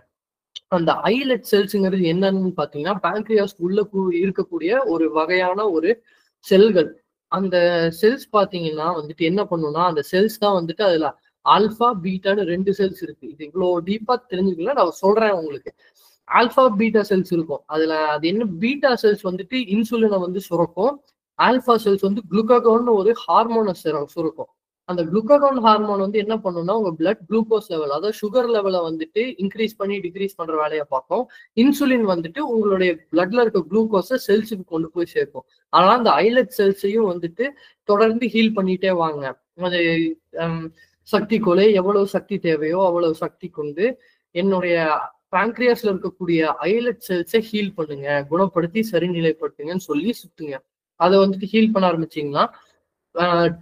அந்த ஐலட் செல்ஸ்ங்கிறது என்னன்னு பாத்தீங்கன்னா பேங்க்ரியாஸ் உள்ள இருக்கக்கூடிய ஒரு வகையான ஒரு செல்கள். அந்த செல்ஸ் பாத்தீங்கன்னா வந்துட்டு என்ன பண்ணும்னா, அந்த செல்ஸ் தான் வந்துட்டு அதுல ஆல்பா, பீட்டான்னு 2 செல்ஸ் இருக்கு. இது இவ்வளோ டீப்பா தெரிஞ்சுக்கல. நான் சொல்றேன் உங்களுக்கு. ஆல்பா, பீட்டா செல்ஸ் இருக்கும். அதுல அது என்ன பீட்டா செல்ஸ் வந்துட்டு இன்சுலினை வந்து சுரக்கும். ஆல்பா செல்ஸ் வந்து குளுக்ககோன்னு ஒரு ஹார்மோனை சுரக்கும். அந்த குளுக்ககோன் ஹார்மோன் வந்து என்ன பண்ணும்னா உங்க பிளட் குளுக்கோஸ் லெவல், அதாவது சுகர் லெவலை வந்துட்டு இன்க்ரீஸ் பண்ணி டிக்ரீஸ் பண்ற வேலையை பார்க்கும். இன்சுலின் வந்துட்டு உங்களுடைய பிளட்ல இருக்க குளுக்கோஸை செல்ஸுக்கு கொண்டு போய் சேர்க்கும். ஆனா அந்த ஐலட் செல்ஸையும் வந்துட்டு தொடர்ந்து ஹீல் பண்ணிட்டே வாங்க. அது சக்தி கொலை எவ்வளவு சக்தி தேவையோ அவ்வளவு சக்தி கொண்டு என்னுடைய பாங்க்ரியாஸ்ல இருக்கக்கூடிய ஐலட் செல்ஸை ஹீல் பண்ணுங்க, குணப்படுத்தி சரிநிலைப்படுத்துங்கன்னு சொல்லி சுத்துங்க. அதை வந்துட்டு ஹீல் பண்ண ஆரம்பிச்சீங்கன்னா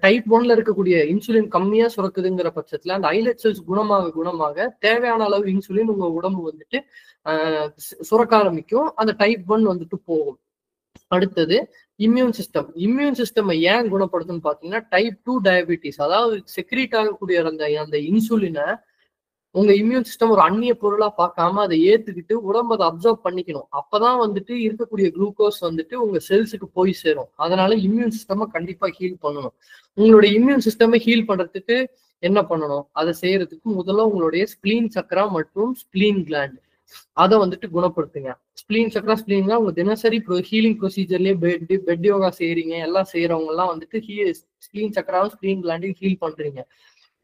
டைப் 1ல இருக்கக்கூடிய இன்சுலின் கம்மியா சுரக்குதுங்கிற பட்சத்துல அந்த ஐலட் செல்ஸ் குணமாக தேவையான அளவு இன்சுலின் உங்க உடம்பு வந்துட்டு சுரக்க ஆரம்பிக்கும். அந்த டைப் 1 வந்துட்டு போகும். அடுத்தது இம்யூன் சிஸ்டம். இம்யூன் சிஸ்டம் ஏன் குணப்படுத்துன்னு பாத்தீங்கன்னா டைப் 2 டயபிட்டிஸ், அதாவது செக்ரீட் ஆகக்கூடிய அந்த இன்சுலினை உங்க இம்யூன் சிஸ்டம் ஒரு அந்நிய பொருளா பார்க்காம அதை ஏத்துக்கிட்டு உடம்பு அதை அப்சர்வ் பண்ணிக்கணும். அப்பதான் வந்துட்டு இருக்கக்கூடிய குளுக்கோஸ் வந்துட்டு உங்க செல்ஸுக்கு போய் சேரும். அதனால இம்யூன் சிஸ்டமை கண்டிப்பா ஹீல் பண்ணணும். உங்களுடைய இம்யூன் சிஸ்டமை ஹீல் பண்றதுக்கு என்ன பண்ணணும்? அதை செய்யறதுக்கு முதல்ல உங்களுடைய ஸ்பிளீன் சக்கரா மற்றும் ஸ்பிளீன் கிளாண்ட் அதை வந்துட்டு குணப்படுத்துங்க. ஸ்பிளீன் சக்கரா, ஸ்பிளீன் கிளாண்ட் உங்க தினசரி ஹீலிங் ப்ரொசீஜர்லயே பெட் யோகா செய்யறீங்க, எல்லாம் செய்யறவங்க எல்லாம் வந்துட்டு ஸ்பிளீன் சக்கராவும் ஸ்பிளீன் கிளாண்டையும் ஹீல் பண்றீங்க.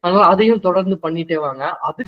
அதனால அதையும் தொடர்ந்து பண்ணிட்டே வாங்க. அது